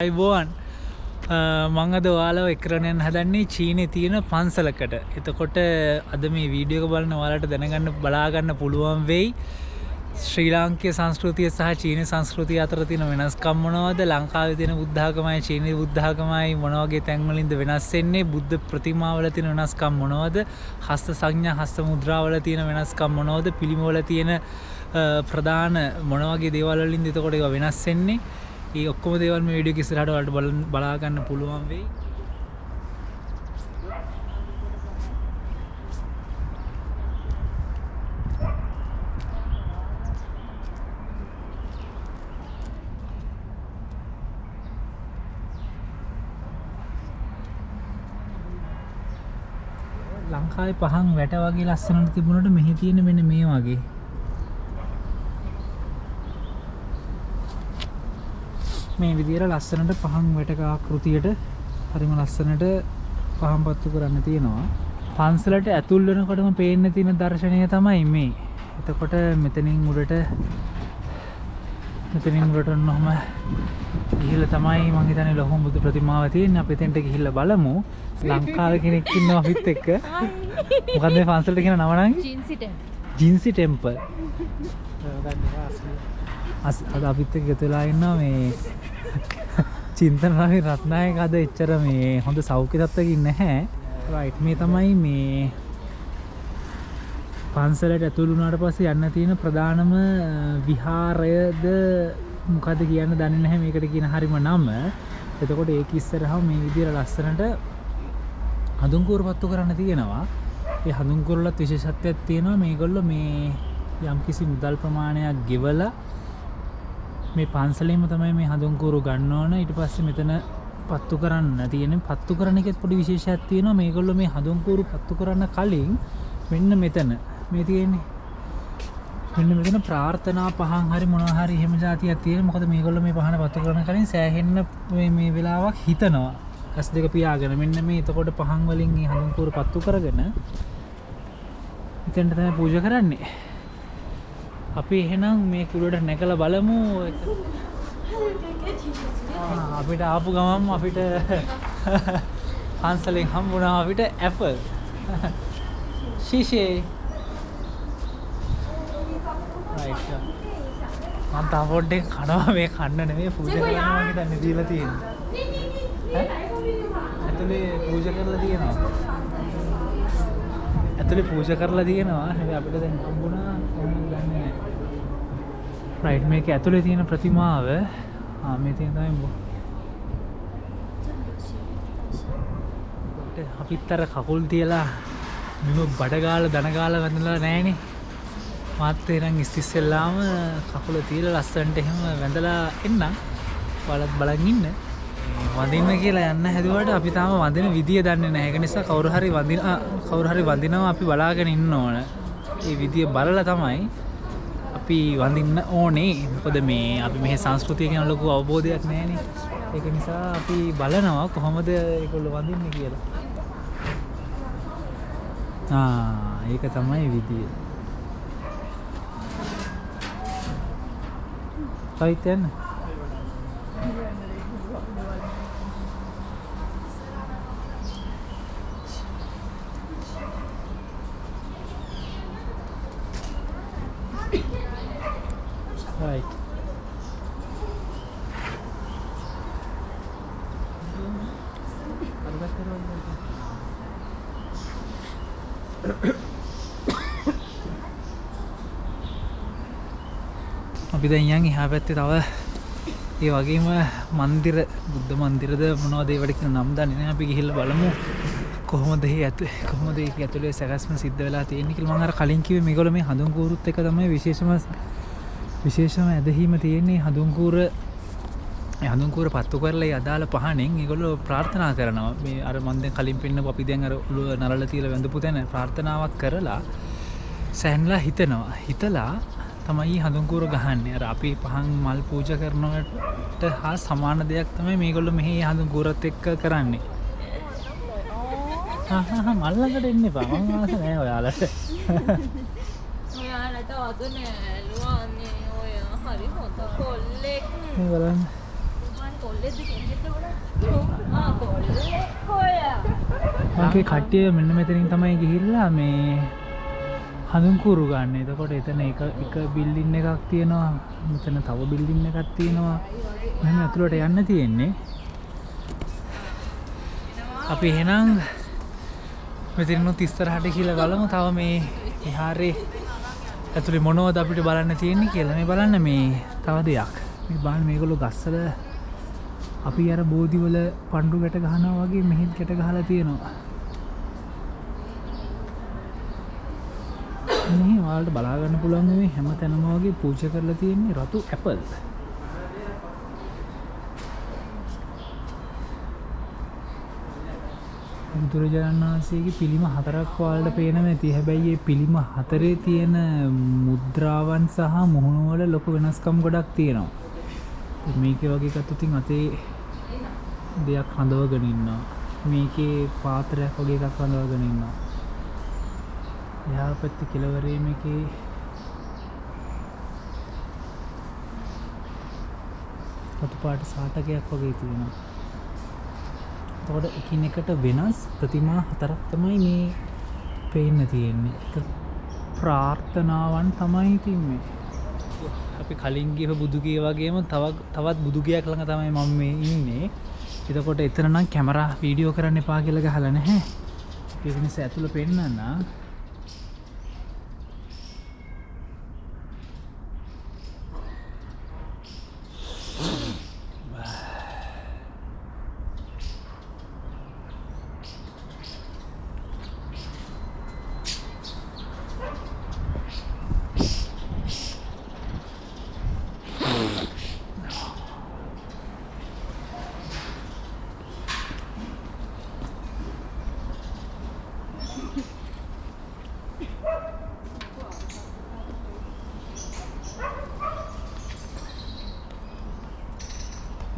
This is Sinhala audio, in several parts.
අයිබෝන් මං අද ඔයාලව එක්කරගෙන හදන්නේ චීනයේ තියෙන පන්සලකට. එතකොට අද මේ වීඩියෝ එක බලන ඔයාලට දැනගන්න බලාගන්න පුළුවන් වෙයි ශ්‍රී ලාංකීය සංස්කෘතිය සහ චීන සංස්කෘතිය අතර තියෙන වෙනස්කම් මොනවද? ලංකාවේ තියෙන බුද්ධ ආගමයි චීනයේ බුද්ධ ආගමයි මොන වගේ තැන් වලින්ද වෙනස් වෙන්නේ? බුද්ධ ප්‍රතිමාවල තියෙන වෙනස්කම් මොනවද? හස්ත සංඥා හස්ත මුද්‍රාවල තියෙන වෙනස්කම් මොනවද? පිළිමවල තියෙන ප්‍රධාන මොන වගේ දේවල් වලින්ද එතකොට ඒවා වෙනස් වෙන්නේ? ඒ ඔක්කොම දේවල් මේ වීඩියෝ එක ඉස්සරහට ඔයාලට බලා ගන්න පුළුවන් වෙයි. ලංකාවේ පහන් වැට වගේ ලස්සනට තිබුණාට මෙහි තියෙන මෙන්න මේ වගේ මේ විදියට ලස්සනට පහන් වැටක ආකෘතියට හරිම ලස්සනට පහන් පත්තු කරන්න තියෙනවා. පන්සලට ඇතුල් වෙනකොටම පේන්න තියෙන දර්ශනය තමයි මේ. එතකොට මෙතනින් උඩට නොම ගිහිල්ලා තමයි මං හිතන්නේ ලොහොම බුදු ප්‍රතිමාව තියෙන්නේ. අපි එතෙන්ට ගිහිල්ලා බලමු. ලංකාවේ කෙනෙක් ඉන්නවා අපිත් එක්ක. මොකද මේ පන්සලට කියන නම නංගි? ජින්සි ටෙම්පල්. අද අපිත් එක්ක ගතලා ඉන්නවා මේ චින්තනාවේ රත්නායක. අද එච්චර මේ හොඳ සෞඛ්‍ය තත්ත්වයකින් නැහැ. රයිට් මේ තමයි මේ පන්සලට ඇතුළු වුණාට පස්සේ යන්න තියෙන ප්‍රධානම විහාරයද මොකද කියන්න දන්නේ නැහැ මේකට කියන හරිම නම. එතකොට ඒක ඉස්සරහම මේ විදිහට ලස්සනට හඳුන්කూరు පත්තු කරන්න තියෙනවා. ඒ හඳුන්කూరుලත් විශේෂත්වයක් තියෙනවා. මේගොල්ලෝ මේ යම්කිසි මුදල් ප්‍රමාණයක් ගෙවලා මේ පන්සලේම තමයි මේ හඳුන්කూరు ගන්න ඕන. ඊට පස්සේ මෙතන පත්තු කරන්න තියෙන පත්තු කරන එකෙත් පොඩි විශේෂයක් තියෙනවා. මේගොල්ලෝ මේ හඳුන්කూరు පත්තු කරන්න කලින් මෙන්න මෙතන මේ තියෙන්නේ මෙන්න මෙතන ප්‍රාර්ථනා පහන් හරි මොනවා හරි එහෙම જાතියක් තියෙන. මොකද මේගොල්ලෝ මේ පහන පත්තු කරන කලින් සෑහෙන්න මේ වෙලාවක් හිතනවා. ඇස් දෙක පියාගෙන මෙන්න මේ එතකොට පහන් වලින් මේ හඳුන්කూరు පත්තු කරගෙන එතෙන්ට තමයි පූජා කරන්නේ. අපි එහෙනම් මේ කුරුවට නැකලා බලමු. අපිට ආපු ගමන් අපිට පන්සලෙන් හම්බුණා අපිට ඇපල් ශීෂේ. රයිට්. මම තාපොඩ්ඩෙන් කනවා මේ කන්න නෙමෙයි පූජා කරනවා වගේ දැන් දීලා තියෙන්නේ. ඇතුලේ පූජා කරලා තියෙනවා. ඇතුලේ පූජා කරලා තියෙනවා. හැබැයි අපිට දැන් හම්බුණා කොහොමද දන්නේ නැහැ. රයිට් මේක ඇතුලේ තියෙන ප්‍රතිමාව මේ තියෙන තමයි අපිත් අර කකුල් තියලා මෙව බඩ ගාලා දන ගාලා වැඳලා නැහනේ. මාත් එරන් ඉස්සෙල්ලාම කකුල තියලා ලස්සනට එහෙම වැඳලා එන්න. බලත් බලන් ඉන්න. වඳින්න කියලා යන්න හැදුවට අපි තාම වඳින විදිය දන්නේ නැහැ. ඒක නිසා කවුරු හරි වඳිනවා අපි බලාගෙන ඉන්න ඕන. ඒ විදිය බලලා තමයි අපි වඳින්න ඕනේ. මොකද මේ අපි මෙහි සංස්කෘතිය ගැන ලොකු අවබෝධයක් නැහැනේ. ඒක නිසා අපි බලනවා කොහොමද ඒගොල්ලෝ වඳින්නේ කියලා. ඒක තමයි විදිය. right then right අපි දැන් යන් එහා පැත්තේ තව ඒ වගේම මන්දිර බුද්ධ මන්දිරද මොනවද ඒවට කියන නම් දන්නේ නැහැ. අපි ගිහිල්ලා බලමු කොහොමද ඒක ඇතුලේ සැකස්ම සිද්ධ වෙලා තියෙන්නේ කියලා. මම අර කලින් කිව්වේ මේගොල්ලෝ මේ හඳුන්කూరుත් එක තමයි විශේෂම ඇදහිම තියෙන්නේ. හඳුන්කూరు පත්තු කරලා අදාළ පහනෙන් ඒගොල්ලෝ ප්‍රාර්ථනා කරනවා. මේ අර මම දැන් කලින් පෙන්නපු අපි දැන් අර ඔළුව නරලා තියලා වැඳපු තැන ප්‍රාර්ථනාවක් කරලා සෑහෙනලා හිතලා තමයි හඳුන්කూరు ගහන්නේ. අර අපි පහන් මල් පූජා කරනවට හා සමාන දෙයක් තමයි මේගොල්ලෝ මෙහි හඳුන්කూరుත් එක්ක කරන්නේ. මල් ළඟට එන්න එපා. මම ආස නෑ ඔයාලට. ඔයාලට අද නෑලුවා අනේ ඔය හරි හොඳ කොල්ලෙක්. මේ බලන්න. මගේ කට්ටිය මෙන්න මෙතනින් තමයි ගිහිල්ලා මේ හඳුන්කුරු ගන්න. එතකොට එතන එක බිල්ඩින් එකක් තියෙනවා. මෙතන තව බිල්ඩින් එකක් තියෙනවා. මෙහෙම ඇතුළට යන්න තියෙන්නේ. අපි එහෙනම් මෙතනිනුත් ඉස්සරහට කියලා බලමු. තව මේ විහාරේ ඇතුලේ මොනවද අපිට බලන්න තියෙන්නේ කියලා. මේ බලන්න මේ තව දෙයක්. මේ බලන්න මේගොල්ලෝ ගස්වල අපි අර බෝධිවල පඳුරු ගැට ගහනවා වගේ මෙහෙත් ගැට ගහලා තියෙනවා. මේ ඔයාලට බලා ගන්න පුළුවන් මේ හැම තැනම වගේ පූජා කරලා තියෙන්නේ රතු ඇපල්. බුදුරජාණන් වහන්සේගේ පිළිම 4ක් ඔයාලට පේනවා ඇති. හැබැයි මේ පිළිම 4 තියෙන මුද්‍රාවන් සහ මුහුණු වල ලොකු වෙනස්කම් ගොඩක් තියෙනවා. මේකේ වගේ එකත් උතින් අතේ දෙයක් හඳවගෙන ඉන්නවා. මේකේ පාත්‍රයක් වගේ එකක් හඳවගෙන ඉන්නවා. එහා පැත්තේ කෙළවරේ මේකේ රතු පාට සාටකයක් වගේ තියෙනවා. එතකොට එකිනෙකට වෙනස් ප්‍රතිමා 4ක් තමයි මේ පේන්න තියෙන්නේ. ඒක ප්‍රාර්ථනාවන් තමයි තින්නේ. අපි කලින් ගිය බුදුගිය වගේම තවත් බුදුගියක් ළඟ තමයි මම මේ ඉන්නේ. එතකොට එතන නම් කැමරා වීඩියෝ කරන්න එපා කියලා ගහලා නැහැ. ඒක නිසා ඇතුළ පෙන්නන්න.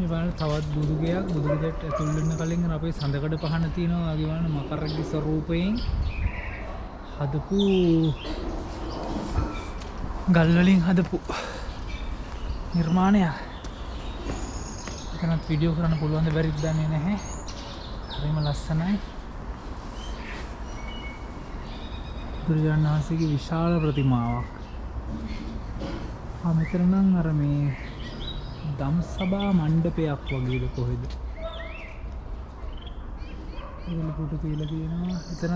මේ බලන්න තවත් බුදුගයක් බුදුගෙදරට ඇතුල් වෙන්න කලින් අපේ සඳකඩ පහන තියෙනවා. වගේ බලන්න මකරගේ ස්වරූපයෙන් හදපු ගල් වලින් හදපු නිර්මාණයක්. එතනත් වීඩියෝ කරන්න පුළුවන් ද බැරිද දන්නේ නැහැ. හරිම ලස්සනයි. බුදුරජාණන් වහන්සේගේ විශාල ප්‍රතිමාවක්. මෙතන නම් අර මේ දම්සභා මණ්ඩපයක් වගේද කොහෙද? ඒගොල්ලෝ ෆොටෝ තියලා තියෙනවා. එතන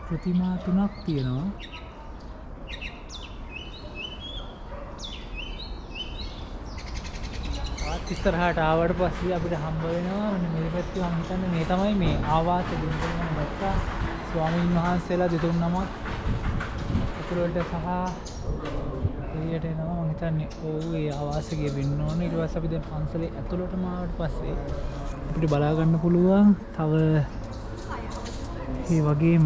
ප්‍රතිමා 3ක් තියෙනවා. ඉස්සරහට ආවට පස්සේ අපිට හම්බ වෙනවා මේ පැත්තේ මම හිතන්නේ මේ තමයි මේ ආවාස දෙන්නෙම දැක්කා ස්වාමීන් වහන්සේලා දෙතුන් නමක් ඇතුළට සහ එළියට එනවා. මම හිතන්නේ ඔව් ඒ ආවාසයේ වෙන්න ඕනේ. ඊට පස්සේ අපි දැන් පන්සලේ ඇතුළටම ආවට පස්සේ අපිට බලා ගන්න පුළුවන් තව මේ වගේම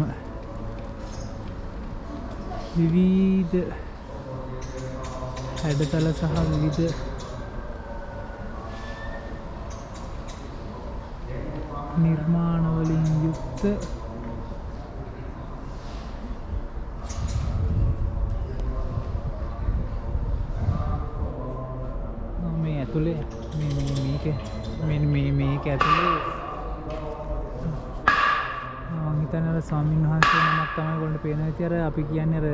විවිධ හැඩතල සහ විවිධ නිර්මාණ වලින් යුක්ත මේ ඇතුලේ මේක ඇතුලේ මම හිතන්නේ අර ස්වාමීන් වහන්සේ නමක් තමයි ගොඩට පේන විදිය අර අපි කියන්නේ අර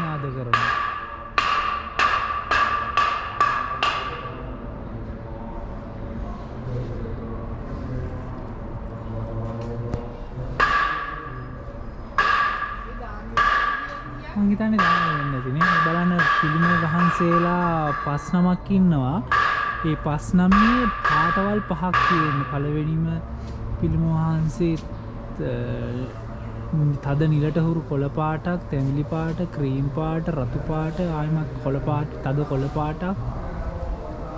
නාද කරනවා. මම හිතන්නේ දාන්න වෙන්නේ නැති නේ. බලන්න පිළිම වහන්සේලා 5 නමක් ඉන්නවා. ඒ 5 නමේ පාටවල් 5ක් තියෙනවා. පළවෙනිම පිළිම වහන්සේ තද නිලට හුරු කොළ පාටක්, තැඹිලි පාට, ක්‍රීම් පාට, රතු පාට, ආයිමත් කොළ පාට, තද කොළ පාටක්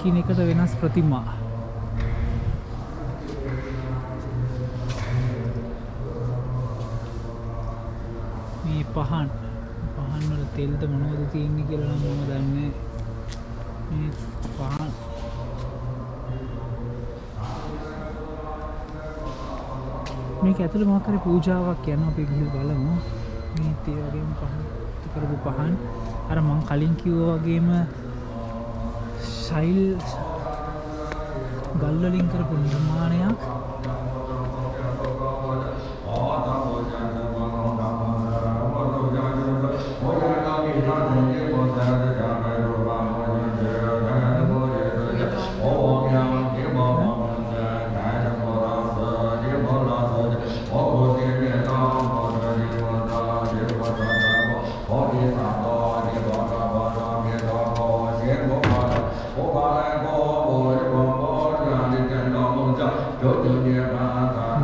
කින එකට වෙනස් ප්‍රතිමා. මේ පහන් වල තෙල්ද මොනවද තියෙන්නේ කියලා නම් මම දන්නේ. මේ පහන් මේක ඇතුළේ මොකක් හරි පූජාවක් යනවා අපි ගිහින් බලමු. මේ තේ වගේම පහන් කරපු පහන් අර මං කලින් කිව්වා වගේම ශෛල් ගල් වලින් කරපු නිර්මාණයක්.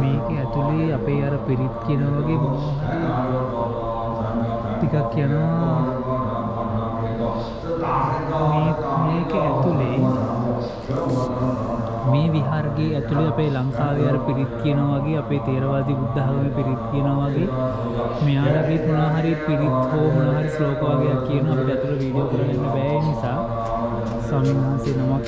මේක ඇතුලේ අපේ අර පිරිත් කියනවා වගේ ටිකක් යනවා. මේක ඇතුලේ මේ විහාරගේ ඇතුලේ අපේ ලංකාවේ අර පිරිත් කියනවා වගේ අපේ තේරවාදී බුද්ධ ආගමේ පිරිත් කියනවා වගේ මෙයාලගේ මොනවා හරි පිරිත් හෝ මොනවා හරි ශ්ලෝක වගේක් කියනවා. අපිට ඇතුලේ වීඩියෝ කරන්න බෑ නිසා ස්වාමීන් වහන්සේ නමක්